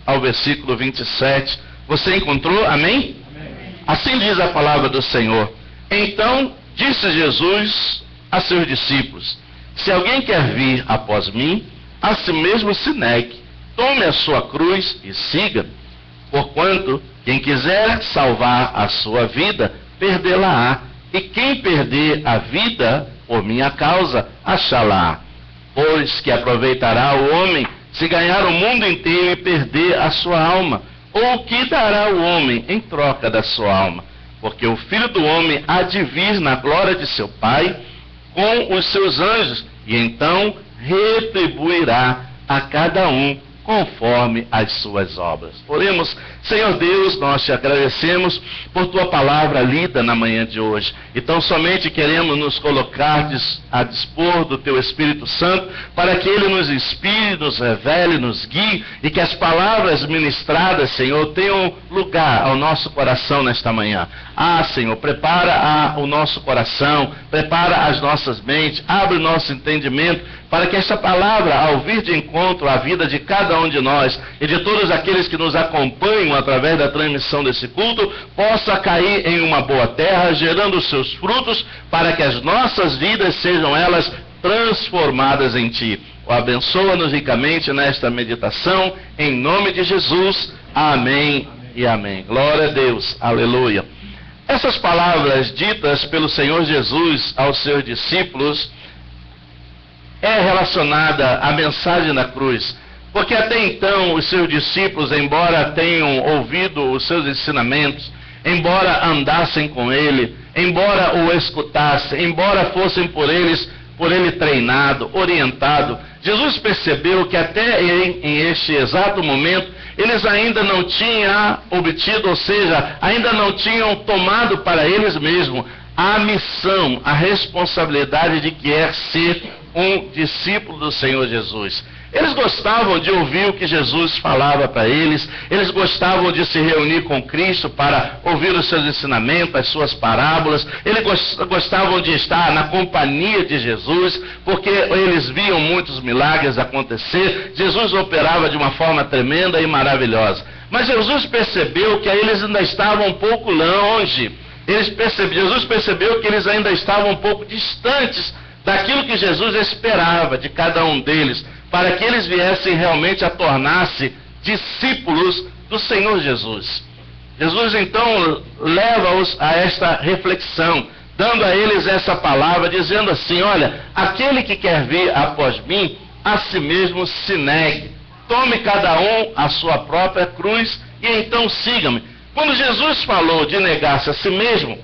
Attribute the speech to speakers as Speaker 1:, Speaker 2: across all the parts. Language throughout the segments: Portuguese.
Speaker 1: ao versículo 27. Você encontrou? Amém? Assim diz a palavra do Senhor. Então disse Jesus a seus discípulos: se alguém quer vir após mim, a si mesmo se negue, tome a sua cruz e siga-me. Porquanto quem quiser salvar a sua vida, perdê-la-á, e quem perder a vida por minha causa, achá-la-á. Pois que aproveitará o homem se ganhar o mundo inteiro e perder a sua alma? Ou que dará o homem em troca da sua alma? Porque o Filho do Homem há de vir na glória de seu Pai com os seus anjos, e então retribuirá a cada um conforme as suas obras. Oremos. Senhor Deus, nós te agradecemos por tua palavra lida na manhã de hoje. Então somente queremos nos colocar a dispor do teu Espírito Santo, para que ele nos inspire, nos revele, nos guie, e que as palavras ministradas, Senhor, tenham lugar ao nosso coração nesta manhã. Senhor, prepara o nosso coração, prepara as nossas mentes, abre o nosso entendimento, para que esta palavra, ao vir de encontro à vida de cada um de nós e de todos aqueles que nos acompanham através da transmissão desse culto, possa cair em uma boa terra, gerando os seus frutos, para que as nossas vidas sejam elas transformadas em Ti. Abençoa-nos ricamente nesta meditação, em nome de Jesus. Amém e amém. Glória a Deus. Aleluia. Essas palavras ditas pelo Senhor Jesus aos seus discípulos é relacionada à mensagem da cruz. Porque até então os seus discípulos, embora tenham ouvido os seus ensinamentos, embora andassem com ele, embora o escutassem, embora fossem por ele treinado, orientado, Jesus percebeu que até em este exato momento, eles ainda não tinham obtido, ou seja, ainda não tinham tomado para eles mesmos a missão, a responsabilidade de que é ser um discípulo do Senhor Jesus. Eles gostavam de ouvir o que Jesus falava para eles, eles gostavam de se reunir com Cristo para ouvir os seus ensinamentos, as suas parábolas, eles gostavam de estar na companhia de Jesus, porque eles viam muitos milagres acontecer. Jesus operava de uma forma tremenda e maravilhosa. Mas Jesus percebeu que eles ainda estavam um pouco longe. Jesus percebeu que eles ainda estavam um pouco distantes daquilo que Jesus esperava de cada um deles, para que eles viessem realmente a tornar-se discípulos do Senhor Jesus. Jesus então leva-os a esta reflexão, dando a eles essa palavra, dizendo assim: olha, aquele que quer vir após mim, a si mesmo se negue, tome cada um a sua própria cruz e então siga-me. Quando Jesus falou de negar-se a si mesmo,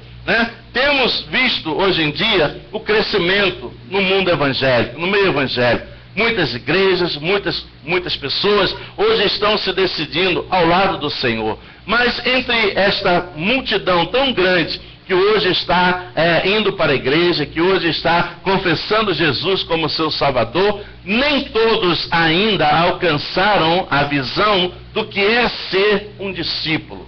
Speaker 1: temos visto hoje em dia o crescimento no mundo evangélico, no meio evangélico. Muitas igrejas, muitas pessoas hoje estão se decidindo ao lado do Senhor. Mas entre esta multidão tão grande que hoje está indo para a igreja, que hoje está confessando Jesus como seu Salvador, nem todos ainda alcançaram a visão do que é ser um discípulo.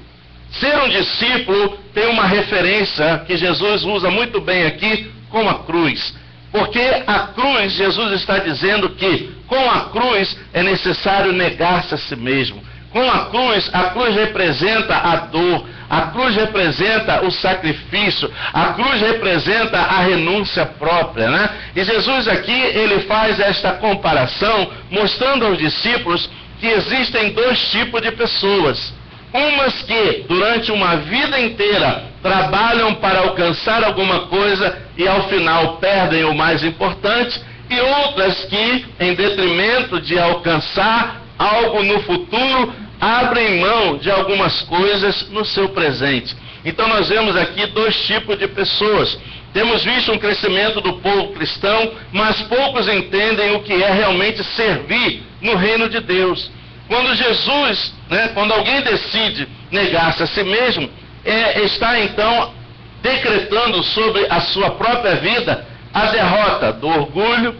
Speaker 1: Ser um discípulo tem uma referência que Jesus usa muito bem aqui, com a cruz. Porque a cruz, Jesus está dizendo que com a cruz é necessário negar-se a si mesmo. Com a cruz representa a dor, a cruz representa o sacrifício, a cruz representa a renúncia própria, E Jesus aqui, ele faz esta comparação, mostrando aos discípulos que existem dois tipos de pessoas. Umas que durante uma vida inteira trabalham para alcançar alguma coisa e ao final perdem o mais importante, e outras que, em detrimento de alcançar algo no futuro, abrem mão de algumas coisas no seu presente. Então nós vemos aqui dois tipos de pessoas. Temos visto um crescimento do povo cristão, mas poucos entendem o que é realmente servir no reino de Deus. Quando Jesus, quando alguém decide negar-se a si mesmo, está então decretando sobre a sua própria vida a derrota do orgulho,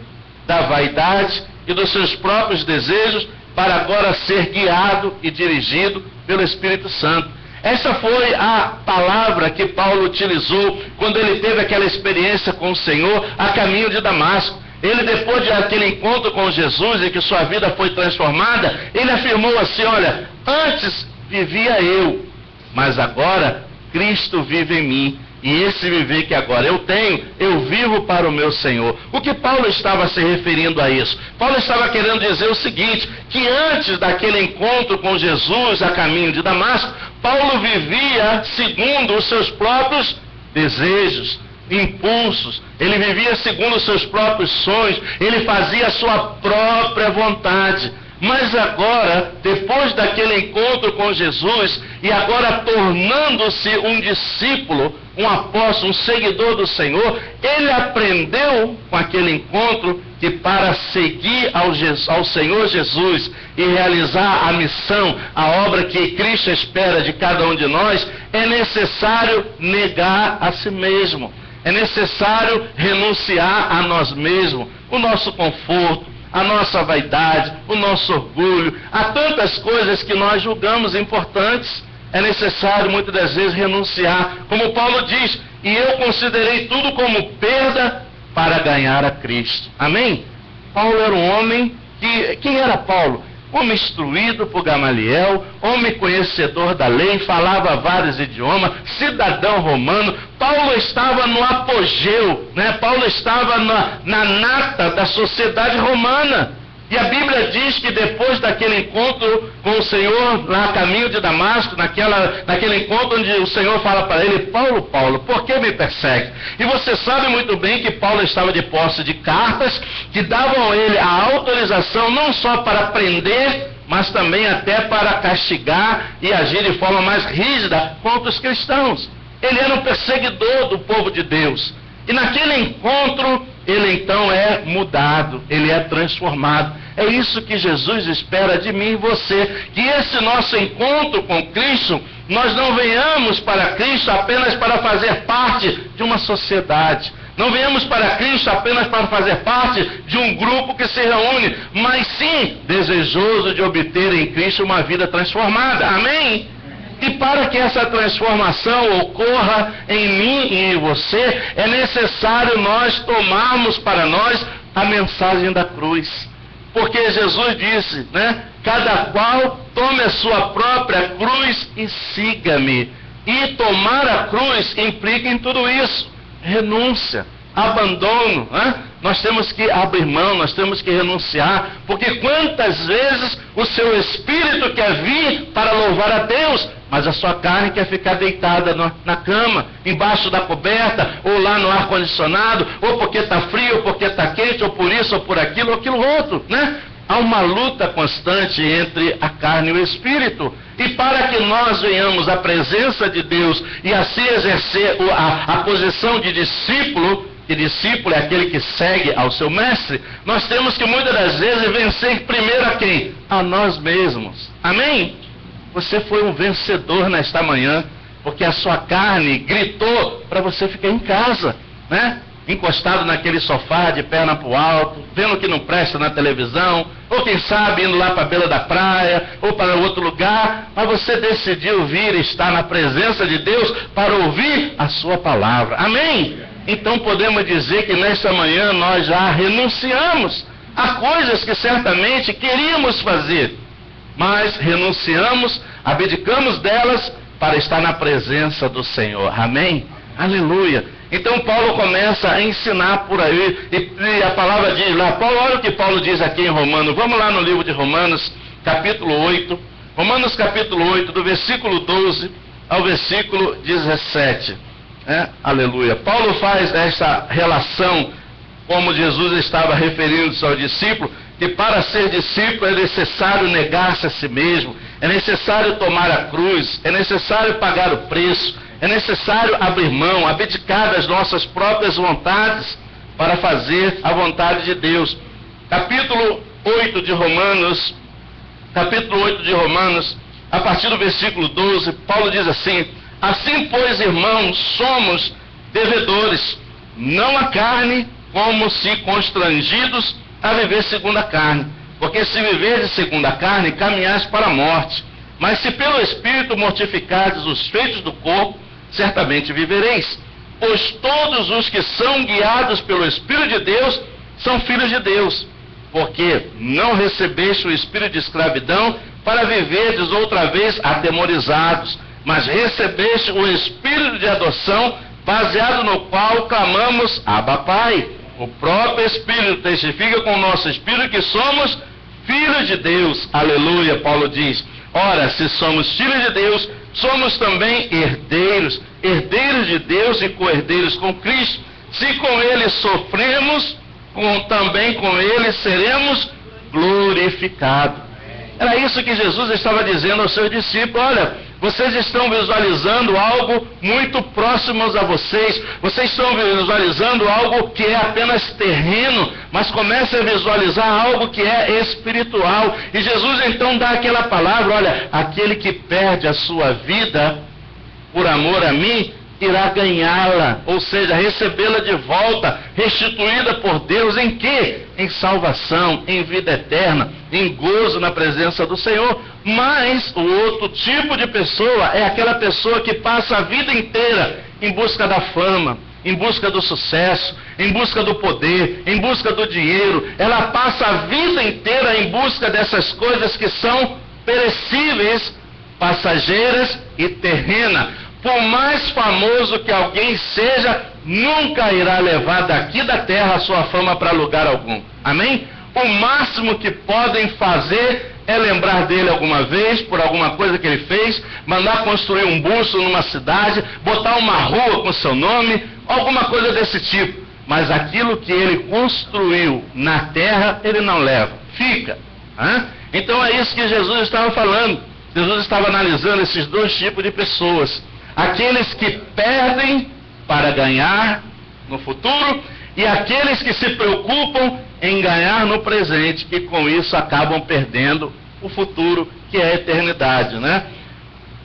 Speaker 1: da vaidade e dos seus próprios desejos, para agora ser guiado e dirigido pelo Espírito Santo. Essa foi a palavra que Paulo utilizou quando ele teve aquela experiência com o Senhor a caminho de Damasco. Ele, depois daquele encontro com Jesus e que sua vida foi transformada, ele afirmou assim: olha, antes vivia eu, mas agora Cristo vive em mim. E esse viver que agora eu tenho, eu vivo para o meu Senhor. O que Paulo estava se referindo a isso? Paulo estava querendo dizer o seguinte, que antes daquele encontro com Jesus a caminho de Damasco, Paulo vivia segundo os seus próprios desejos, impulsos. Ele vivia segundo os seus próprios sonhos. Ele fazia a sua própria vontade. Mas agora, depois daquele encontro com Jesus, e agora tornando-se um discípulo, um apóstolo, um seguidor do Senhor, ele aprendeu com aquele encontro que para seguir ao Senhor Jesus e realizar a missão, a obra que Cristo espera de cada um de nós, é necessário negar a si mesmo. É necessário renunciar a nós mesmos, o nosso conforto, a nossa vaidade, o nosso orgulho, há tantas coisas que nós julgamos importantes. É necessário muitas das vezes renunciar, como Paulo diz, e eu considerei tudo como perda para ganhar a Cristo. Amém? Paulo era um homem que... Quem era Paulo? Homem instruído por Gamaliel, homem conhecedor da lei, falava vários idiomas, cidadão romano. Paulo estava no apogeu, né? Paulo estava na nata da sociedade romana. E a Bíblia diz que depois daquele encontro com o Senhor, lá a caminho de Damasco, naquele encontro onde o Senhor fala para ele: Paulo, Paulo, por que me persegue? E você sabe muito bem que Paulo estava de posse de cartas que davam a ele a autorização não só para prender, mas também até para castigar e agir de forma mais rígida contra os cristãos. Ele era um perseguidor do povo de Deus. E naquele encontro, ele então é mudado, ele é transformado. É isso que Jesus espera de mim e você, que esse nosso encontro com Cristo, nós não venhamos para Cristo apenas para fazer parte de uma sociedade. Não venhamos para Cristo apenas para fazer parte de um grupo que se reúne, mas sim desejoso de obter em Cristo uma vida transformada. Amém? E para que essa transformação ocorra em mim e em você, é necessário nós tomarmos para nós a mensagem da cruz. Porque Jesus disse, né? Cada qual tome a sua própria cruz e siga-me. E tomar a cruz implica em tudo isso. Renúncia, abandono, né? Nós temos que abrir mão, nós temos que renunciar, porque quantas vezes o seu espírito quer vir para louvar a Deus, mas a sua carne quer ficar deitada na cama, embaixo da coberta, ou lá no ar-condicionado, ou porque está frio, ou porque está quente, ou por isso, ou por aquilo, ou aquilo outro, né? Há uma luta constante entre a carne e o espírito. E para que nós venhamos à presença de Deus e assim exercer a posição de discípulo, que discípulo é aquele que segue ao seu mestre, nós temos que muitas das vezes vencer primeiro a quem? A nós mesmos. Amém? Você foi um vencedor nesta manhã, porque a sua carne gritou para você ficar em casa, né? Encostado naquele sofá, de perna para o alto, vendo o que não presta na televisão, ou quem sabe indo lá para a beira da praia, ou para outro lugar, mas você decidiu vir estar na presença de Deus para ouvir a sua palavra. Amém? Então podemos dizer que nesta manhã nós já renunciamos a coisas que certamente queríamos fazer, mas renunciamos, abdicamos delas para estar na presença do Senhor. Amém? Aleluia! Então Paulo começa a ensinar por aí, e a palavra diz lá, olha o que Paulo diz aqui em Romanos. Vamos lá no livro de Romanos, capítulo 8, Romanos capítulo 8, do versículo 12 ao versículo 17. Aleluia. Paulo faz esta relação, como Jesus estava referindo-se ao discípulo, que para ser discípulo é necessário negar-se a si mesmo, é necessário tomar a cruz, é necessário pagar o preço, é necessário abrir mão, abdicar das nossas próprias vontades para fazer a vontade de Deus. Capítulo 8 de Romanos, a partir do versículo 12, Paulo diz assim: assim, pois, irmãos, somos devedores, não à carne, como se constrangidos a viver segundo a carne. Porque se viverdes segundo a carne, caminhais para a morte. Mas se pelo Espírito mortificardes os feitos do corpo, certamente vivereis. Pois todos os que são guiados pelo Espírito de Deus são filhos de Deus, porque não recebeste o espírito de escravidão para viverdes outra vez atemorizados, mas recebeste o espírito de adoção, baseado no qual clamamos, Abba, Pai. O próprio Espírito testifica com o nosso espírito que somos filhos de Deus. Aleluia, Paulo diz. Ora, se somos filhos de Deus, somos também herdeiros, herdeiros de Deus e co-herdeiros com Cristo. Se com Ele sofremos, também com Ele seremos glorificados. Era isso que Jesus estava dizendo aos seus discípulos. Olha, vocês estão visualizando algo muito próximo a vocês. Vocês estão visualizando algo que é apenas terreno, mas comece a visualizar algo que é espiritual. E Jesus então dá aquela palavra, olha, aquele que perde a sua vida por amor a mim, irá ganhá-la, ou seja, recebê-la de volta, restituída por Deus, em quê? Em salvação, em vida eterna, em gozo na presença do Senhor. Mas o outro tipo de pessoa é aquela pessoa que passa a vida inteira em busca da fama, em busca do sucesso, em busca do poder, em busca do dinheiro. Ela passa a vida inteira em busca dessas coisas que são perecíveis, passageiras e terrenas. Por mais famoso que alguém seja, nunca irá levar daqui da terra a sua fama para lugar algum. Amém? O máximo que podem fazer é lembrar dele alguma vez, por alguma coisa que ele fez, mandar construir um busto numa cidade, botar uma rua com seu nome, alguma coisa desse tipo. Mas aquilo que ele construiu na terra, ele não leva. Fica. Então é isso que Jesus estava falando. Jesus estava analisando esses dois tipos de pessoas. Aqueles que perdem para ganhar no futuro e aqueles que se preocupam em ganhar no presente e com isso acabam perdendo o futuro, que é a eternidade, né?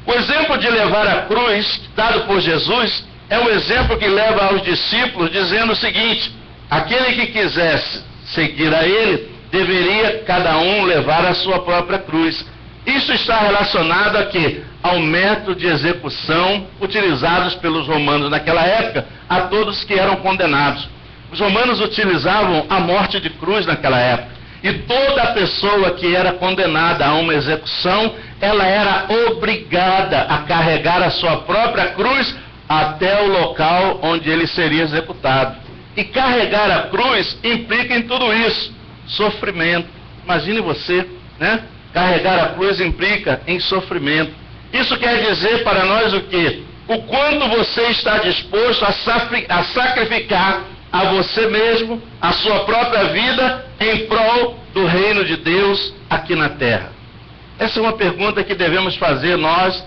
Speaker 1: O exemplo de levar a cruz dado por Jesus é um exemplo que leva aos discípulos dizendo o seguinte: aquele que quisesse seguir a ele deveria cada um levar a sua própria cruz. Isso está relacionado a quê? Ao método de execução utilizados pelos romanos naquela época a todos que eram condenados. Os romanos utilizavam a morte de cruz naquela época. E toda pessoa que era condenada a uma execução, ela era obrigada a carregar a sua própria cruz até o local onde ele seria executado. E carregar a cruz implica em tudo isso: sofrimento. Imagine você, né? Carregar a cruz implica em sofrimento. Isso quer dizer para nós o quê? O quanto você está disposto a sacrificar a você mesmo, a sua própria vida, em prol do reino de Deus aqui na terra. Essa é uma pergunta que devemos fazer nós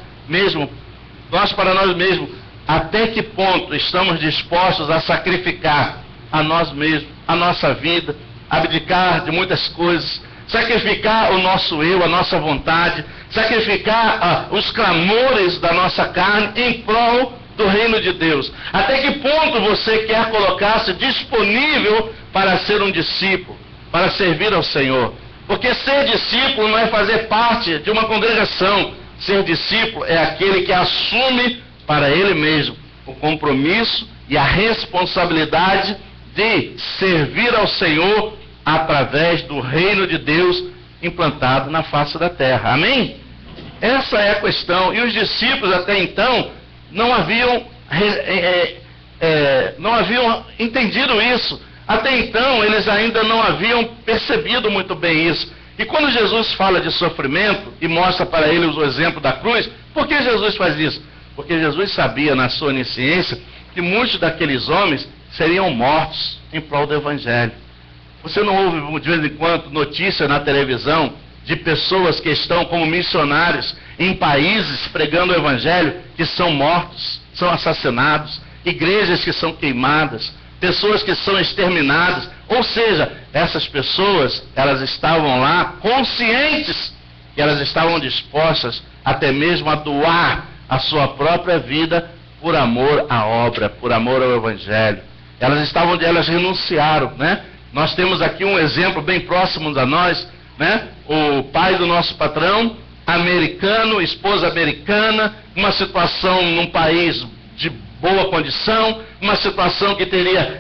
Speaker 1: para nós mesmos. Até que ponto estamos dispostos a sacrificar a nós mesmos, a nossa vida, abdicar de muitas coisas, sacrificar o nosso eu, a nossa vontade, sacrificar os clamores da nossa carne em prol do reino de Deus? Até que ponto você quer colocar-se disponível para ser um discípulo, para servir ao Senhor? Porque ser discípulo não é fazer parte de uma congregação. Ser discípulo é aquele que assume para ele mesmo o compromisso e a responsabilidade de servir ao Senhor através do reino de Deus implantado na face da terra. Amém? Essa é a questão. E os discípulos até então não haviam entendido isso. Até então eles ainda não haviam percebido muito bem isso. E quando Jesus fala de sofrimento e mostra para eles o exemplo da cruz, por que Jesus faz isso? Porque Jesus sabia na sua onisciência que muitos daqueles homens seriam mortos em prol do Evangelho. Você não ouve de vez em quando notícias na televisão de pessoas que estão como missionários em países pregando o Evangelho, que são mortos, são assassinados, igrejas que são queimadas, pessoas que são exterminadas? Ou seja, essas pessoas, elas estavam lá conscientes que elas estavam dispostas até mesmo a doar a sua própria vida por amor à obra, por amor ao Evangelho. Elas renunciaram, né? Nós temos aqui um exemplo bem próximo a nós, né? O pai do nosso patrão, americano, esposa americana, uma situação num país de boa condição, uma situação que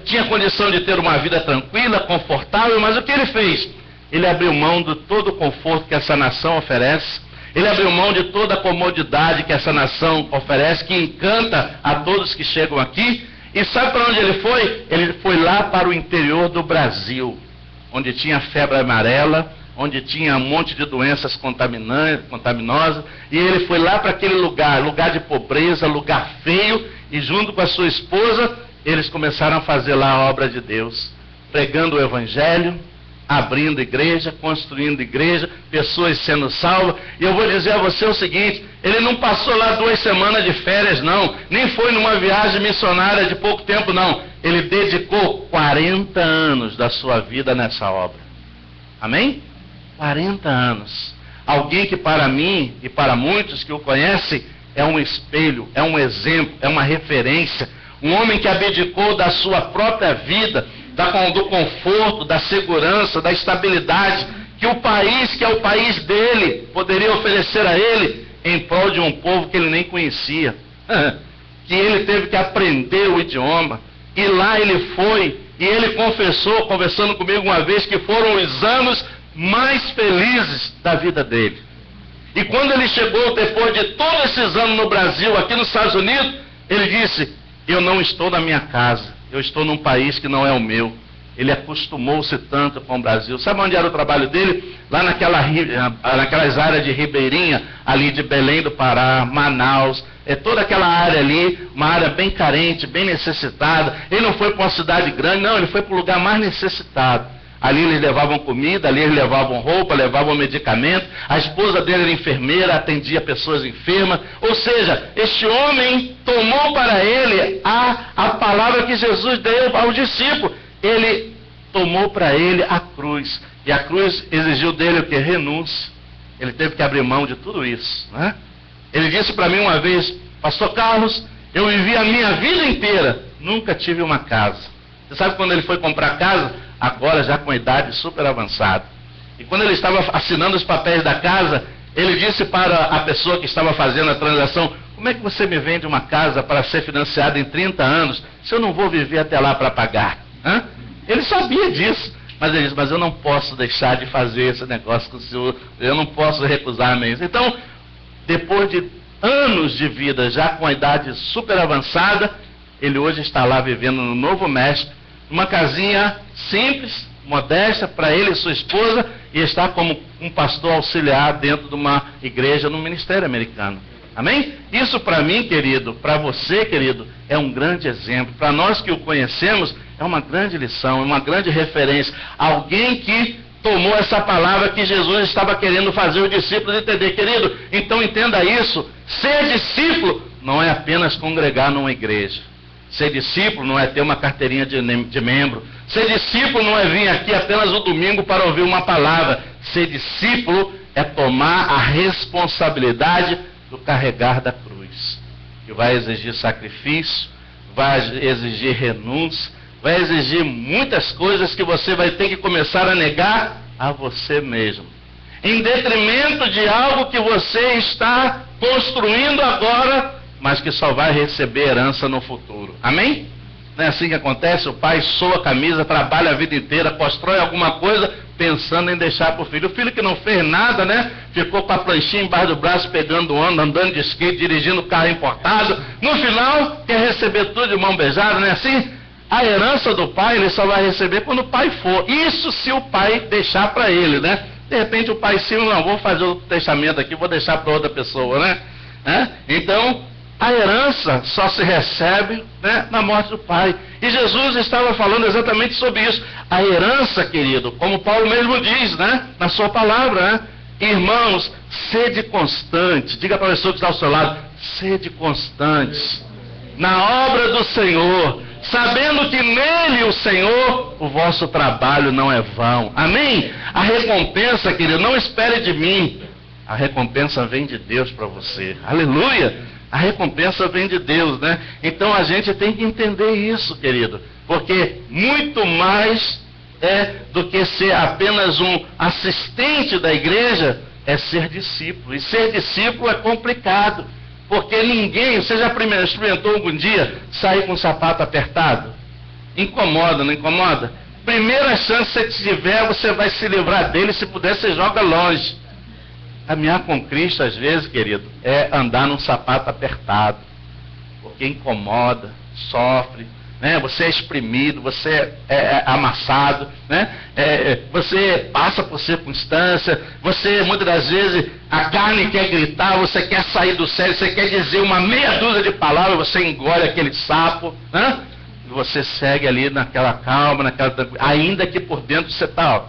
Speaker 1: tinha condição de ter uma vida tranquila, confortável, mas o que ele fez? Ele abriu mão de todo o conforto que essa nação oferece, ele abriu mão de toda a comodidade que essa nação oferece, que encanta a todos que chegam aqui. E sabe para onde ele foi? Ele foi lá para o interior do Brasil, onde tinha febre amarela, onde tinha um monte de doenças contaminosas, e ele foi lá para aquele lugar de pobreza, lugar feio, e junto com a sua esposa, eles começaram a fazer lá a obra de Deus, pregando o Evangelho, abrindo igreja, construindo igreja, pessoas sendo salvas. E eu vou dizer a você o seguinte: ele não passou lá 2 semanas de férias, não, nem foi numa viagem missionária de pouco tempo, não. Ele dedicou 40 anos da sua vida nessa obra. Amém? 40 anos. Alguém que para mim e para muitos que o conhecem é um espelho, é um exemplo, é uma referência. Um homem que abdicou da sua própria vida, do conforto, da segurança, da estabilidade que o país, que é o país dele, poderia oferecer a ele, em prol de um povo que ele nem conhecia, que ele teve que aprender o idioma. E lá ele foi, e ele confessou, conversando comigo uma vez, que foram os anos mais felizes da vida dele. E quando ele chegou, depois de todos esses anos no Brasil, aqui nos Estados Unidos, ele disse: eu não estou na minha casa, eu estou num país que não é o meu. Ele acostumou-se tanto com o Brasil. Sabe onde era o trabalho dele? Lá naquelas áreas de Ribeirinha, ali de Belém do Pará, Manaus, toda aquela área ali, uma área bem carente, bem necessitada. Ele não foi para uma cidade grande, não, ele foi para o lugar mais necessitado. Ali eles levavam comida, ali eles levavam roupa, levavam medicamento. A esposa dele era enfermeira, atendia pessoas enfermas. Ou seja, este homem tomou para ele a palavra que Jesus deu ao discípulo. Ele tomou para ele a cruz. E a cruz exigiu dele o que? Renúncia. Ele teve que abrir mão de tudo isso, né? Ele disse para mim uma vez: Pastor Carlos, eu vivi a minha vida inteira, nunca tive uma casa. Você sabe quando ele foi comprar casa? Agora já com a idade super avançada. E quando ele estava assinando os papéis da casa, ele disse para a pessoa que estava fazendo a transação: como é que você me vende uma casa para ser financiada em 30 anos, se eu não vou viver até lá para pagar? Ele sabia disso, mas ele disse: mas eu não posso deixar de fazer esse negócio com o senhor, eu não posso recusar-me isso. Então, depois de anos de vida, já com a idade super avançada, ele hoje está lá vivendo no Novo México, numa casinha simples, modesta, para ele e sua esposa, e está como um pastor auxiliar dentro de uma igreja no ministério americano. Amém? Isso para mim, querido, para você, querido, é um grande exemplo. Para nós que o conhecemos, é uma grande lição, é uma grande referência. Alguém que tomou essa palavra que Jesus estava querendo fazer os discípulos entender. Querido, então entenda isso: ser discípulo não é apenas congregar numa igreja. Ser discípulo não é ter uma carteirinha de membro. Ser discípulo não é vir aqui apenas no domingo para ouvir uma palavra. Ser discípulo é tomar a responsabilidade do carregar da cruz, que vai exigir sacrifício, vai exigir renúncia, vai exigir muitas coisas que você vai ter que começar a negar a você mesmo, em detrimento de algo que você está construindo agora, mas que só vai receber herança no futuro. Amém? Não é assim que acontece? O pai soa a camisa, trabalha a vida inteira, constrói alguma coisa pensando em deixar para o filho. O filho que não fez nada, né? Ficou com a planchinha embaixo do braço, pegando onda, andando de skate, dirigindo carro importado. No final, quer receber tudo de mão beijada, não é assim? A herança do pai, ele só vai receber quando o pai for. Isso se o pai deixar para ele, né? De repente o pai sim, não, vou fazer o testamento aqui, vou deixar para outra pessoa, né? Então, a herança só se recebe, né, na morte do pai. E Jesus estava falando exatamente sobre isso. A herança, querido, como Paulo mesmo diz, né, na sua palavra, né? Irmãos, sede constante. Diga para a pessoa que está ao seu lado: sede constantes na obra do Senhor, sabendo que nele, o Senhor, o vosso trabalho não é vão. Amém? A recompensa, querido, não espere de mim. A recompensa vem de Deus para você. Aleluia! A recompensa vem de Deus, né? Então a gente tem que entender isso, querido. Porque muito mais do que ser apenas um assistente da igreja, é ser discípulo. E ser discípulo é complicado. Porque ninguém, você já experimentou algum dia sair com o sapato apertado? Incomoda, não incomoda? Primeira chance que você tiver, você vai se livrar dele, se puder, você joga longe. Caminhar com Cristo, às vezes, querido, é andar num sapato apertado. Porque incomoda, sofre, né? Você é exprimido, você é amassado, né? Você passa por circunstância, você, muitas das vezes, a carne quer gritar, você quer sair do sério, você quer dizer uma meia dúzia de palavras, você engole aquele sapo, né? E você segue ali naquela calma, naquela tranquilidade, ainda que por dentro você está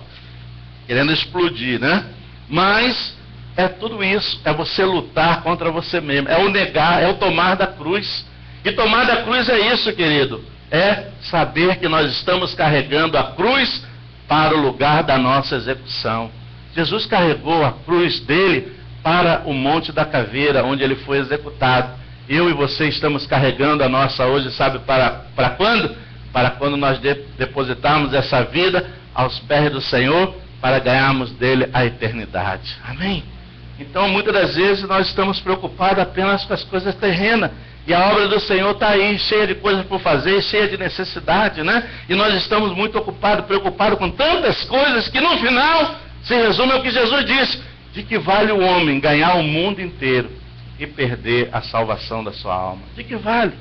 Speaker 1: querendo explodir, né? Mas é tudo isso, é você lutar contra você mesmo, é o negar, é o tomar da cruz. E tomar da cruz é isso, querido, é saber que nós estamos carregando a cruz para o lugar da nossa execução. Jesus carregou a cruz dele para o Monte da Caveira, onde ele foi executado. Eu e você estamos carregando a nossa hoje, sabe para quando? Para quando nós depositarmos essa vida aos pés do Senhor, para ganharmos dele a eternidade. Amém? Então, muitas das vezes nós estamos preocupados apenas com as coisas terrenas. E a obra do Senhor está aí, cheia de coisas por fazer, cheia de necessidade, né? E nós estamos muito ocupados, preocupados com tantas coisas, que no final se resume ao que Jesus disse: de que vale o homem ganhar o mundo inteiro e perder a salvação da sua alma? De que vale?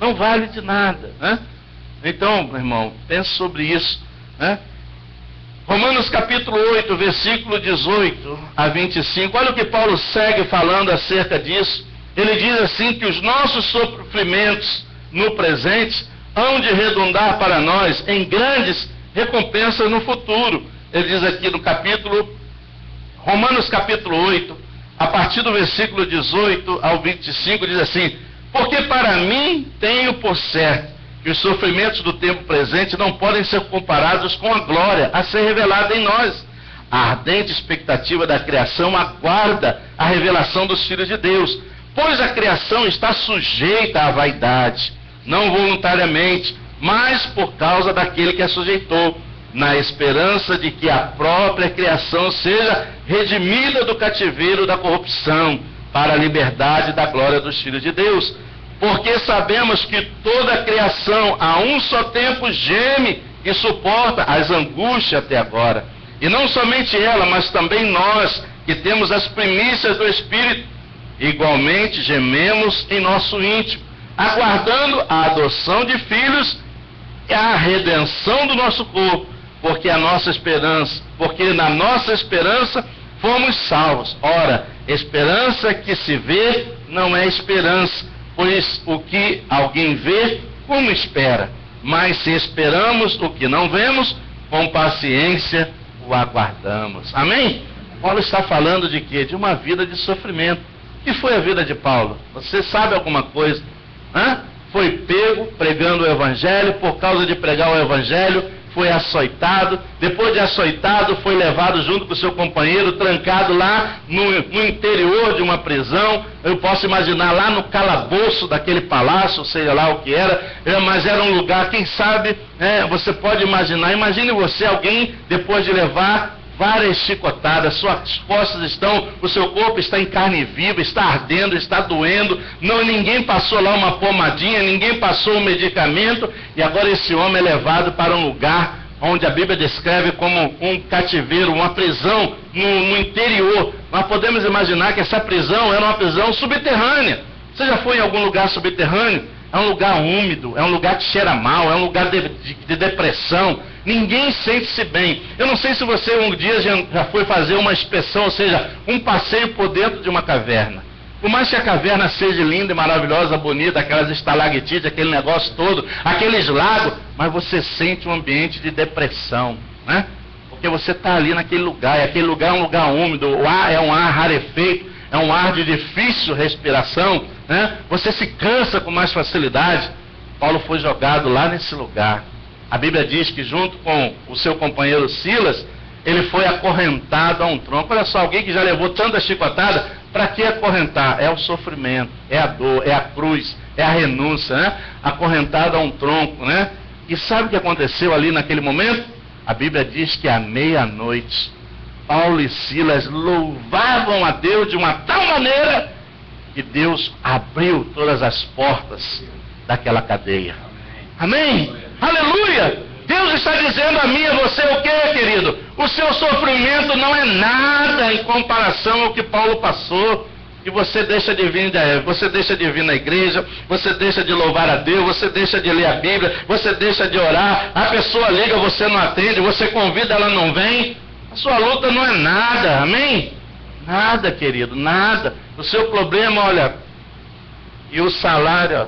Speaker 1: Não vale de nada, né? Então, meu irmão, pense sobre isso, né? Romanos capítulo 8, versículo 18 a 25, olha o que Paulo segue falando acerca disso. Ele diz assim, que os nossos sofrimentos no presente hão de redundar para nós em grandes recompensas no futuro. Ele diz aqui no Romanos capítulo 8, a partir do versículo 18 ao 25, diz assim: porque para mim tenho por certo que os sofrimentos do tempo presente não podem ser comparados com a glória a ser revelada em nós. A ardente expectativa da criação aguarda a revelação dos filhos de Deus, pois a criação está sujeita à vaidade, não voluntariamente, mas por causa daquele que a sujeitou, na esperança de que a própria criação seja redimida do cativeiro da corrupção, para a liberdade da glória dos filhos de Deus. Porque sabemos que toda a criação a um só tempo geme e suporta as angústias até agora. E não somente ela, mas também nós, que temos as primícias do Espírito, igualmente gememos em nosso íntimo, aguardando a adoção de filhos e a redenção do nosso corpo, porque na nossa esperança fomos salvos. Ora, esperança que se vê não é esperança, pois o que alguém vê, como espera? Mas se esperamos o que não vemos, com paciência o aguardamos. Amém? Paulo está falando de quê? De uma vida de sofrimento. O que foi a vida de Paulo? Você sabe alguma coisa? Foi pego pregando o Evangelho, por causa de pregar o Evangelho, foi açoitado, depois de açoitado foi levado junto com o seu companheiro, trancado lá no interior de uma prisão. Eu posso imaginar lá no calabouço daquele palácio, seja lá o que era, mas era um lugar, quem sabe, você pode imaginar, imagine você, alguém, depois de levar várias chicotadas, suas costas estão, o seu corpo está em carne viva, está ardendo, está doendo, ninguém passou lá uma pomadinha, ninguém passou um medicamento, e agora esse homem é levado para um lugar onde a Bíblia descreve como um cativeiro, uma prisão no interior. Nós podemos imaginar que essa prisão era uma prisão subterrânea. Você já foi em algum lugar subterrâneo? É um lugar úmido, é um lugar que cheira mal, é um lugar de depressão. Ninguém sente-se bem. Eu não sei se você um dia já foi fazer uma inspeção, ou seja, um passeio por dentro de uma caverna. Por mais que a caverna seja linda e maravilhosa, bonita, aquelas estalactites, aquele negócio todo, aqueles lagos, mas você sente um ambiente de depressão, né? Porque você está ali naquele lugar, e aquele lugar é um lugar úmido, o ar é um ar rarefeito, é um ar de difícil respiração, né? Você se cansa com mais facilidade. Paulo foi jogado lá nesse lugar. A Bíblia diz que junto com o seu companheiro Silas, ele foi acorrentado a um tronco. Olha só, alguém que já levou tanta chicotada, para que acorrentar? É o sofrimento, é a dor, é a cruz, é a renúncia, né? Acorrentado a um tronco, né? E sabe o que aconteceu ali naquele momento? A Bíblia diz que à meia-noite, Paulo e Silas louvavam a Deus de uma tal maneira E Deus abriu todas as portas daquela cadeia. Amém? Aleluia! Deus está dizendo a mim e a você o que, querido? O seu sofrimento não é nada em comparação ao que Paulo passou. E você deixa de vir na igreja, você deixa de louvar a Deus, você deixa de ler a Bíblia, você deixa de orar, a pessoa liga, você não atende, você convida, ela não vem. A sua luta não é nada, amém? Nada, querido, nada. O seu problema, olha, e o salário, ó,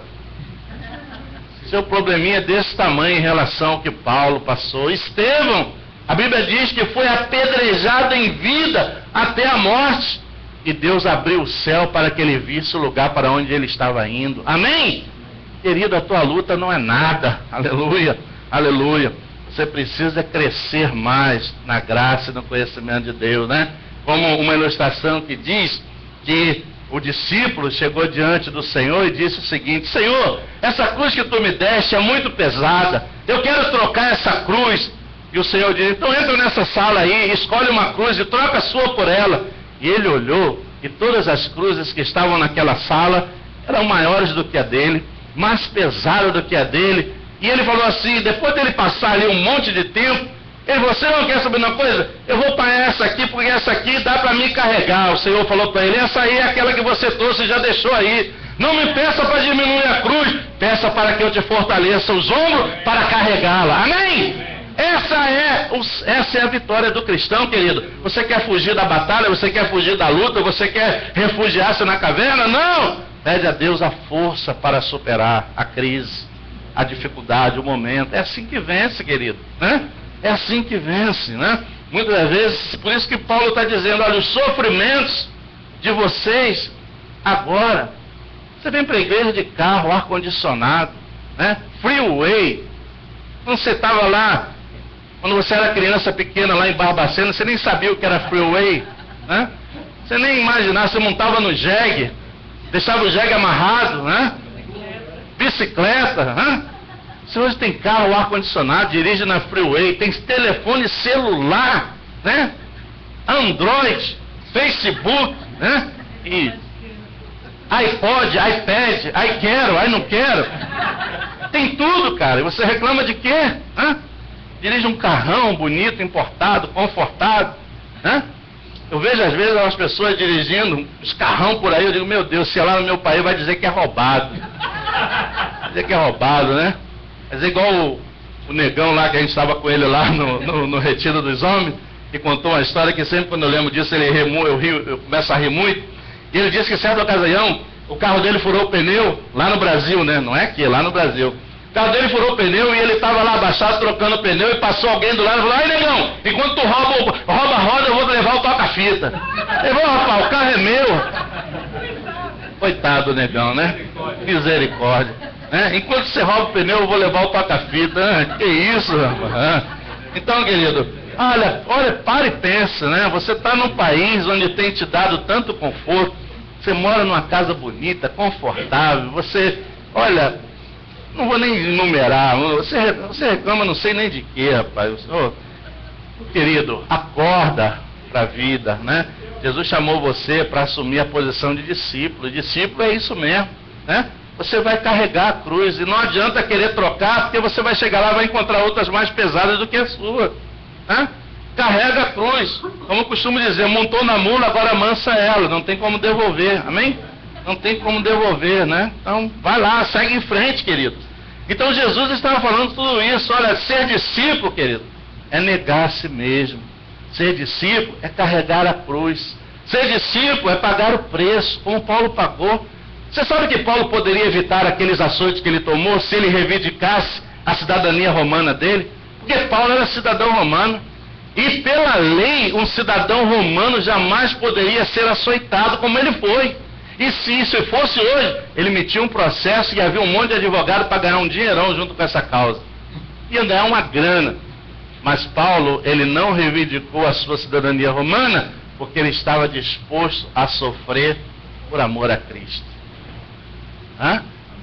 Speaker 1: seu probleminha é desse tamanho em relação ao que Paulo passou. Estevão, a Bíblia diz que foi apedrejado em vida até a morte. E Deus abriu o céu para que ele visse o lugar para onde ele estava indo. Amém? Querido, a tua luta não é nada. Aleluia, aleluia. Você precisa crescer mais na graça e no conhecimento de Deus, né? Como uma ilustração que diz que o discípulo chegou diante do Senhor e disse o seguinte: Senhor, essa cruz que tu me deste é muito pesada, eu quero trocar essa cruz. E o Senhor disse: então entra nessa sala aí, escolhe uma cruz e troca a sua por ela. E ele olhou, e todas as cruzes que estavam naquela sala eram maiores do que a dele, mais pesadas do que a dele. E ele falou assim, depois dele passar ali um monte de tempo, ele falou: você não quer saber uma coisa? Eu vou para essa aqui, porque essa aqui dá para me carregar. O Senhor falou para ele: essa aí é aquela que você trouxe e já deixou aí. Não me peça para diminuir a cruz, peça para que eu te fortaleça os ombros para carregá-la. Amém? Essa é a vitória do cristão, querido. Você quer fugir da batalha, você quer fugir da luta, você quer refugiar-se na caverna? Não! Pede a Deus a força para superar a crise, a dificuldade, o momento. É assim que vence, querido, né? É assim que vence, né? Muitas das vezes, por isso que Paulo está dizendo: olha, os sofrimentos de vocês agora. Você vem para a igreja de carro, ar-condicionado, né? Freeway. Quando você estava lá, quando você era criança pequena lá em Barbacena, você nem sabia o que era freeway, né? Você nem imaginava, você montava no jegue, deixava o jegue amarrado, né? Bicicleta, né? Você hoje tem carro, ar-condicionado, dirige na freeway, tem telefone celular, né? Android, Facebook, né? E iPod, iPad, aí quero, aí não quero. Tem tudo, cara. E você reclama de quê? Hã? Dirige um carrão bonito, importado, confortável, né? Eu vejo às vezes as pessoas dirigindo uns carrão por aí, eu digo: meu Deus, se é lá no meu país vai dizer que é roubado. Vai dizer que é roubado, né? Vai dizer igual o negão lá, que a gente estava com ele lá no Retiro dos Homens, que contou uma história que sempre quando eu lembro disso eu começo a rir muito. E ele disse que certa ocasião o carro dele furou o pneu lá no Brasil, né? Não é aqui, lá no Brasil. O carro dele furou o pneu e ele estava lá abaixado trocando o pneu, e passou alguém do lado e falou: ai, negão, enquanto tu rouba a roda, eu vou levar o toca-fita. Ele falou: rapaz, o carro é meu. Coitado do negão, né? Misericórdia. Enquanto você rouba o pneu, eu vou levar o toca-fita. Que isso, rapaz? Então, querido, olha, para e pensa, né? Você está num país onde tem te dado tanto conforto. Você mora numa casa bonita, confortável. Você, olha, não vou nem enumerar. Você reclama não sei nem de quê, rapaz. Querido, acorda para a vida, né? Jesus chamou você para assumir a posição de discípulo. Discípulo é isso mesmo, né? Você vai carregar a cruz e não adianta querer trocar, porque você vai chegar lá e vai encontrar outras mais pesadas do que a sua, né? Carrega a cruz, como eu costumo dizer: montou na mula, agora amansa ela, não tem como devolver, amém? Não tem como devolver, né? Então vai lá, segue em frente, querido. Então Jesus estava falando tudo isso. Olha, ser discípulo, querido, é negar a si mesmo. Ser discípulo é carregar a cruz. Ser discípulo é pagar o preço, como Paulo pagou. Você sabe que Paulo poderia evitar aqueles açoites que ele tomou se ele reivindicasse a cidadania romana dele? Porque Paulo era cidadão romano. E pela lei, um cidadão romano jamais poderia ser açoitado como ele foi. E se isso fosse hoje, ele metia um processo e havia um monte de advogado para ganhar um dinheirão junto com essa causa. Ia ganhar uma grana. Mas Paulo, ele não reivindicou a sua cidadania romana, porque ele estava disposto a sofrer por amor a Cristo.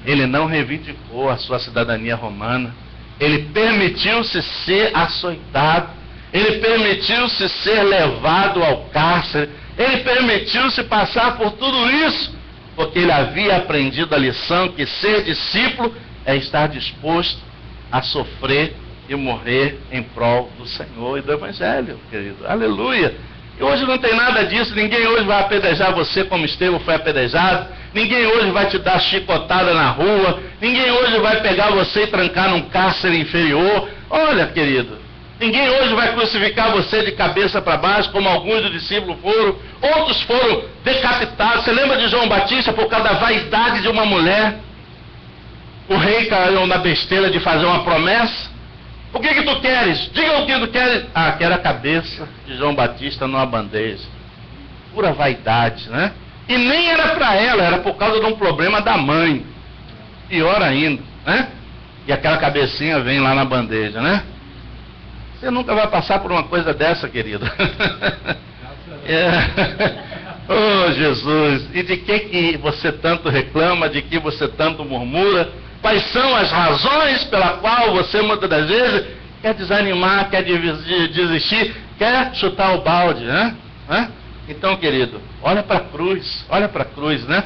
Speaker 1: Ele não reivindicou a sua cidadania romana. Ele permitiu-se ser açoitado. Ele permitiu-se ser levado ao cárcere. Ele permitiu-se passar por tudo isso, porque porque ele havia aprendido a lição que ser discípulo é estar disposto a sofrer e morrer em prol do Senhor e do Evangelho, querido. Aleluia! E hoje não tem nada disso, ninguém hoje vai apedrejar você como Estevão foi apedrejado, ninguém hoje vai te dar chicotada na rua, ninguém hoje vai pegar você e trancar num cárcere inferior. Olha, querido, ninguém hoje vai crucificar você de cabeça para baixo, como alguns dos discípulos foram, outros foram decapitados. Você lembra de João Batista por causa da vaidade de uma mulher? O rei caiu na besteira de fazer uma promessa. O que tu queres? Diga o que tu queres. Ah, quero a cabeça de João Batista numa bandeja. Pura vaidade, né? E nem era para ela, era por causa de um problema da mãe. Pior ainda, né? E aquela cabecinha vem lá na bandeja, né? Você nunca vai passar por uma coisa dessa, querido. Oh, Jesus! E de que você tanto reclama, de que você tanto murmura? Quais são as razões pela qual você muitas das vezes quer desanimar, quer desistir, quer chutar o balde, né? Então, querido, olha para a cruz, né?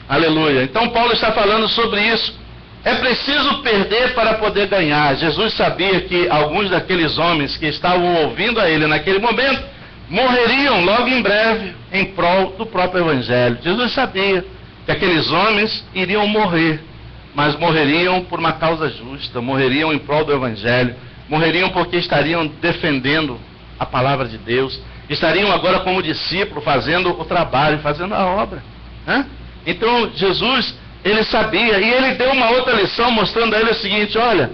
Speaker 1: Aleluia. Então, Paulo está falando sobre isso. É preciso perder para poder ganhar. Jesus sabia que alguns daqueles homens que estavam ouvindo a ele naquele momento morreriam logo em breve em prol do próprio Evangelho. Jesus sabia que aqueles homens iriam morrer, mas morreriam por uma causa justa, morreriam em prol do Evangelho, morreriam porque estariam defendendo a palavra de Deus, estariam agora como discípulo fazendo o trabalho, fazendo a obra, né? Então Jesus, ele sabia, e ele deu uma outra lição mostrando a ele o seguinte: olha,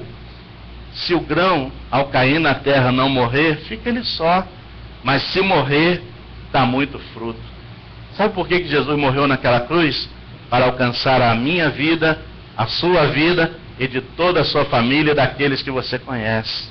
Speaker 1: se o grão ao cair na terra não morrer, fica ele só, mas se morrer, dá muito fruto. Sabe por que Jesus morreu naquela cruz? Para alcançar a minha vida, a sua vida e de toda a sua família, daqueles que você conhece.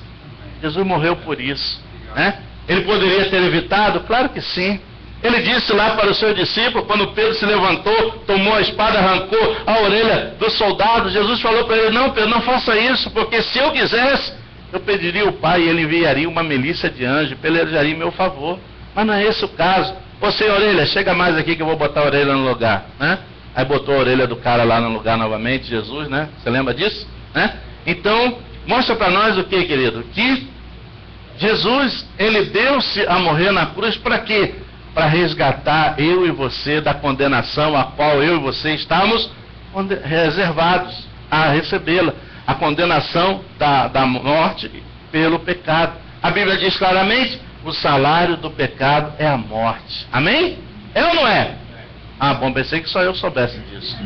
Speaker 1: Jesus morreu por isso, né? Ele poderia ter evitado? Claro que sim. Ele disse lá para os seus discípulos, quando Pedro se levantou, tomou a espada, arrancou a orelha do soldado, Jesus falou para ele: não, Pedro, não faça isso, porque se eu quisesse, eu pediria ao Pai e ele enviaria uma milícia de anjos, pelejaria em meu favor. Mas não é esse o caso. Ô, sem orelha, chega mais aqui que eu vou botar a orelha no lugar, né? Aí botou a orelha do cara lá no lugar novamente, Jesus, né? Você lembra disso? Né? Então, mostra para nós o que, querido? Que Jesus, ele deu-se a morrer na cruz para quê? Para resgatar eu e você da condenação a qual eu e você estamos reservados a recebê-la. A condenação da morte pelo pecado. A Bíblia diz claramente: o salário do pecado é a morte. Amém? É ou não é? Ah, bom, pensei que só eu soubesse disso.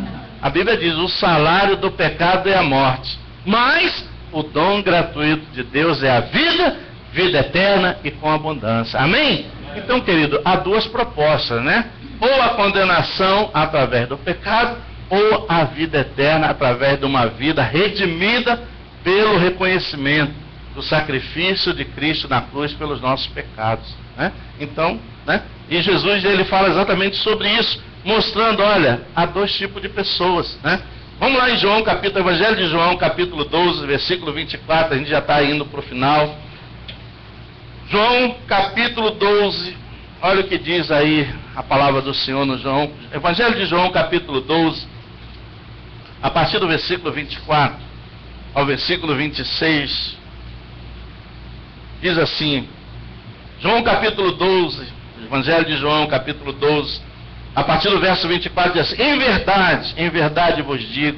Speaker 1: A Bíblia diz: o salário do pecado é a morte, mas o dom gratuito de Deus é a vida, vida eterna e com abundância. Amém? Então, querido, há duas propostas, né? Ou a condenação através do pecado, ou a vida eterna através de uma vida redimida pelo reconhecimento do sacrifício de Cristo na cruz pelos nossos pecados, né? Então, né? E Jesus, ele fala exatamente sobre isso, mostrando, olha, há dois tipos de pessoas, né? Vamos lá em João, Evangelho de João, capítulo 12, versículo 24, a gente já está indo para o final. João, capítulo 12, olha o que diz aí a palavra do Senhor no João. Evangelho de João, capítulo 12, a partir do versículo 24 ao versículo 26, diz assim, João capítulo 12, Evangelho de João, capítulo 12, a partir do verso 24, diz assim: em verdade vos digo,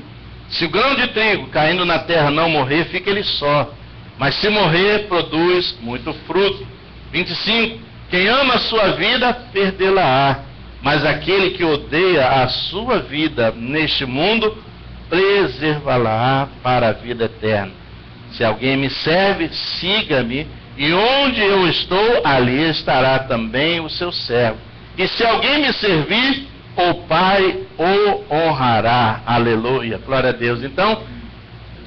Speaker 1: se o grão de trigo caindo na terra não morrer, fica ele só, mas se morrer, produz muito fruto. 25, quem ama a sua vida, perdê-la-á, mas aquele que odeia a sua vida neste mundo, preservá-la-á para a vida eterna. Se alguém me serve, siga-me, e onde eu estou, ali estará também o seu servo. E se alguém me servir, o Pai o honrará. Aleluia, glória a Deus. Então,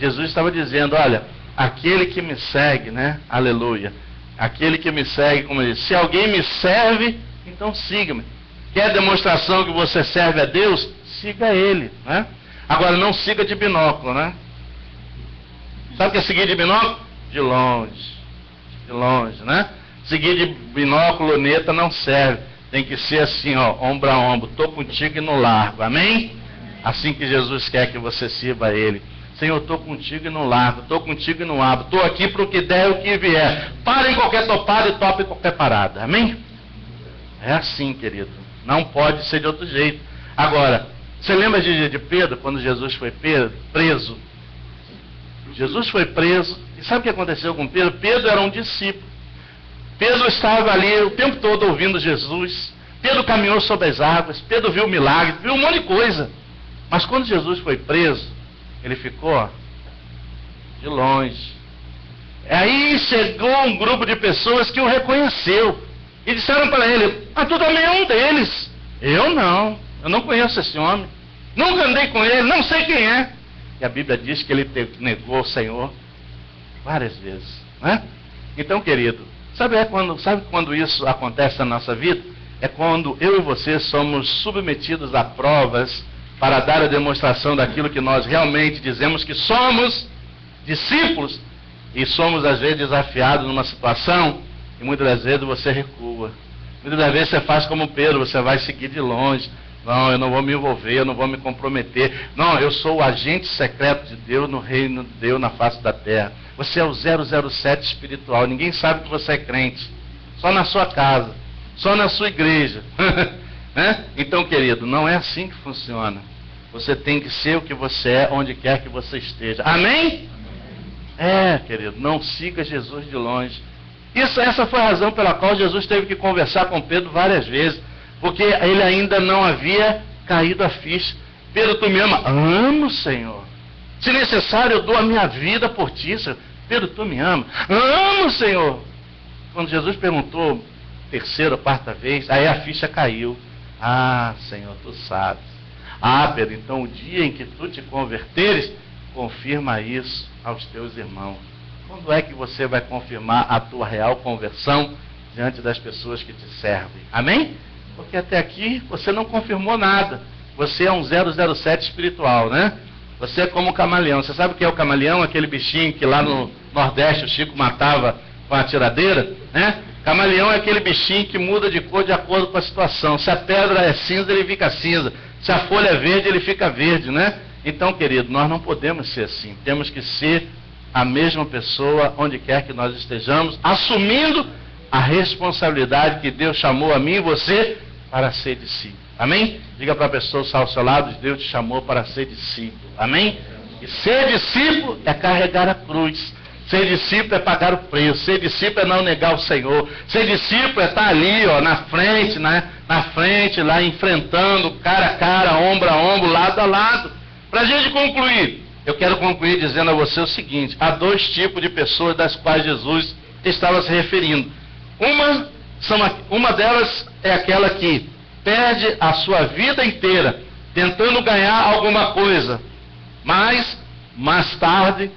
Speaker 1: Jesus estava dizendo, olha, aquele que me segue, né? Aleluia. Aquele que me segue, como ele disse, se alguém me serve, então siga-me. Quer demonstração que você serve a Deus? Siga ele, né? Agora, não siga de binóculo, né? Sabe o que é seguir de binóculo? De longe, né? Seguir de binóculo, luneta, não serve. Tem que ser assim, ó, ombro a ombro. Estou contigo e no largo, amém? Assim que Jesus quer que você sirva a Ele. Senhor, estou contigo e não largo, estou contigo e não abro, estou aqui para o que der e o que vier. Para em qualquer topada e topa em qualquer parada. Amém? É assim, querido. Não pode ser de outro jeito. Agora, você lembra de Pedro, quando Jesus foi preso? Jesus foi preso. E sabe o que aconteceu com Pedro? Pedro era um discípulo. Pedro estava ali o tempo todo ouvindo Jesus. Pedro caminhou sobre as águas. Pedro viu milagres, viu um monte de coisa. Mas quando Jesus foi preso, ele ficou de longe. Aí chegou um grupo de pessoas que o reconheceu. E disseram para ele: ah, tu também é um deles. Eu não conheço esse homem. Nunca andei com ele, não sei quem é. E a Bíblia diz que ele negou o Senhor várias vezes, né? Então, querido, sabe quando isso acontece na nossa vida? É quando eu e você somos submetidos a provas para dar a demonstração daquilo que nós realmente dizemos que somos discípulos, e somos às vezes desafiados numa situação e muitas das vezes você recua. Muitas das vezes você faz como Pedro, você vai seguir de longe. Não, eu não vou me envolver, eu não vou me comprometer. Não, eu sou o agente secreto de Deus no reino de Deus na face da terra. Você é o 007 espiritual, ninguém sabe que você é crente. Só na sua casa, só na sua igreja. Né? Então, querido, não é assim que funciona. Você tem que ser o que você é, onde quer que você esteja. Amém? Querido, não siga Jesus de longe. Essa foi a razão pela qual Jesus teve que conversar com Pedro várias vezes. Porque ele ainda não havia caído a ficha. Pedro, tu me ama? Amo, Senhor. Se necessário, eu dou a minha vida por ti, Senhor. Pedro, tu me ama? Amo, Senhor. Quando Jesus perguntou terceira ou quarta vez, aí a ficha caiu. Ah, Senhor, tu sabes. Ah, Pedro, então o dia em que tu te converteres, confirma isso aos teus irmãos. Quando é que você vai confirmar a tua real conversão diante das pessoas que te servem? Amém? Porque até aqui você não confirmou nada. Você é um 007 espiritual, né? Você é como o camaleão. Você sabe o que é o camaleão? Aquele bichinho que lá no Nordeste o Chico matava com a tiradeira, né? Camaleão é aquele bichinho que muda de cor de acordo com a situação. Se a pedra é cinza, ele fica cinza. Se a folha é verde, ele fica verde, né? Então, querido, nós não podemos ser assim. Temos que ser a mesma pessoa onde quer que nós estejamos, assumindo a responsabilidade que Deus chamou a mim e você para ser discípulo. Amém? Diga para a pessoa ao seu lado: Deus te chamou para ser discípulo. Amém? E ser discípulo é carregar a cruz. Ser discípulo é pagar o preço. Ser discípulo é não negar o Senhor. Ser discípulo é estar ali, ó, na frente, né? Na frente, lá enfrentando, cara a cara, ombro a ombro, lado a lado. Para a gente concluir, eu quero concluir dizendo a você o seguinte: há dois tipos de pessoas das quais Jesus estava se referindo. Uma delas é aquela que perde a sua vida inteira tentando ganhar alguma coisa, mas mais tarde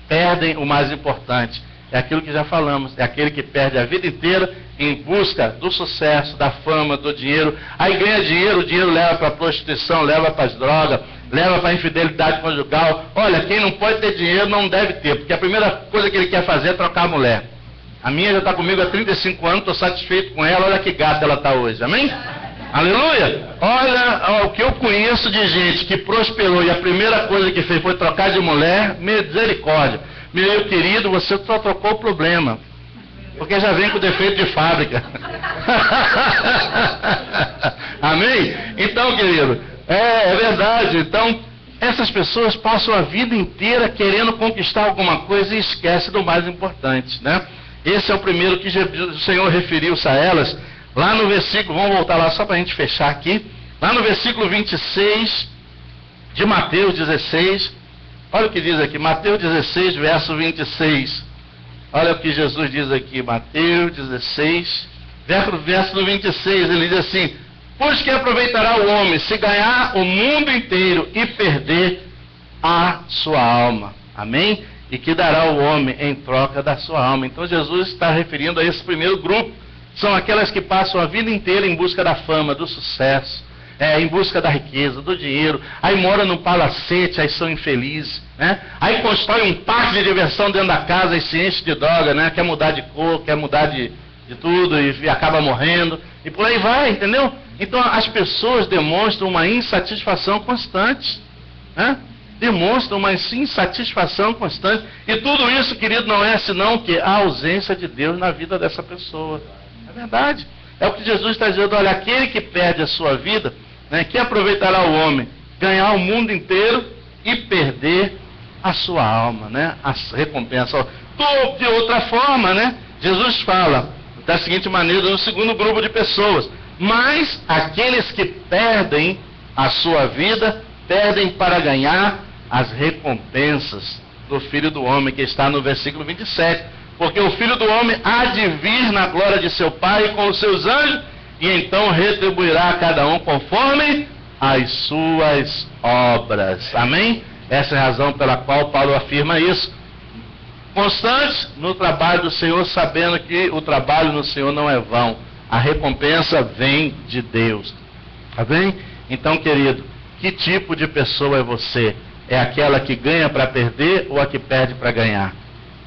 Speaker 1: perdem o mais importante. É aquilo que já falamos, é aquele que perde a vida inteira em busca do sucesso, da fama, do dinheiro. Aí ganha dinheiro, o dinheiro leva para a prostituição, leva para as drogas, leva para a infidelidade conjugal. Olha, quem não pode ter dinheiro não deve ter, porque a primeira coisa que ele quer fazer é trocar a mulher. A minha já está comigo há 35 anos, estou satisfeito com ela, olha que gata ela está hoje, amém? Aleluia! Olha o que eu conheço de gente que prosperou e a primeira coisa que fez foi trocar de mulher. Misericórdia. Meu querido, você só trocou o problema, porque já vem com defeito de fábrica. Amém? Então, querido, é verdade. Então, essas pessoas passam a vida inteira querendo conquistar alguma coisa e esquecem do mais importante, né? Esse é o primeiro que o Senhor referiu-se a elas. Lá no versículo, vamos voltar lá só para a gente fechar aqui. Lá no versículo 26 de Mateus 16. Olha o que diz aqui, Mateus 16, verso 26. Olha o que Jesus diz aqui, Mateus 16, verso 26. Ele diz assim: pois que aproveitará o homem se ganhar o mundo inteiro e perder a sua alma. Amém? E que dará o homem em troca da sua alma. Então Jesus está referindo a esse primeiro grupo. São aquelas que passam a vida inteira em busca da fama, do sucesso, em busca da riqueza, do dinheiro. Aí moram num palacete, aí são infelizes, né? Aí constrói um parque de diversão dentro da casa e se enche de droga, né? Quer mudar de cor, quer mudar de tudo e acaba morrendo. E por aí vai, entendeu? Então as pessoas demonstram uma insatisfação constante, né? Demonstram uma insatisfação constante. E tudo isso, querido, não é senão que a ausência de Deus na vida dessa pessoa. É verdade. É o que Jesus está dizendo: olha, aquele que perde a sua vida, né, que aproveitará o homem ganhar o mundo inteiro e perder a sua alma, né? A recompensa. De outra forma, né? Jesus fala da seguinte maneira no segundo grupo de pessoas: mas aqueles que perdem a sua vida, perdem para ganhar as recompensas do Filho do Homem, que está no versículo 27. Porque o Filho do Homem há de vir na glória de seu Pai com os seus anjos, e então retribuirá a cada um conforme as suas obras. Amém? Essa é a razão pela qual Paulo afirma isso. Constante no trabalho do Senhor, sabendo que o trabalho no Senhor não é vão. A recompensa vem de Deus. Tá bem? Então, querido, que tipo de pessoa é você? É aquela que ganha para perder ou a que perde para ganhar?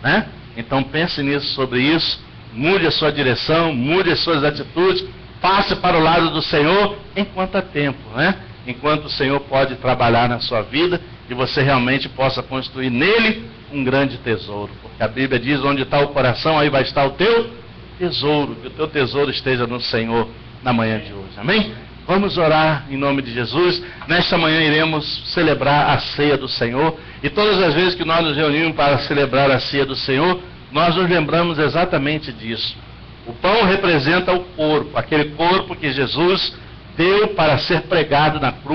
Speaker 1: Né? Então pense nisso, sobre isso. Mude a sua direção, mude as suas atitudes. Passe para o lado do Senhor enquanto há tempo, né? Enquanto o Senhor pode trabalhar na sua vida e você realmente possa construir nele um grande tesouro. Porque a Bíblia diz: onde está o coração, aí vai estar o teu tesouro. Que o teu tesouro esteja no Senhor na manhã de hoje. Amém? Vamos orar em nome de Jesus. Nesta manhã iremos celebrar a ceia do Senhor. E todas as vezes que nós nos reunimos para celebrar a ceia do Senhor, nós nos lembramos exatamente disso. O pão representa o corpo, aquele corpo que Jesus deu para ser pregado na cruz.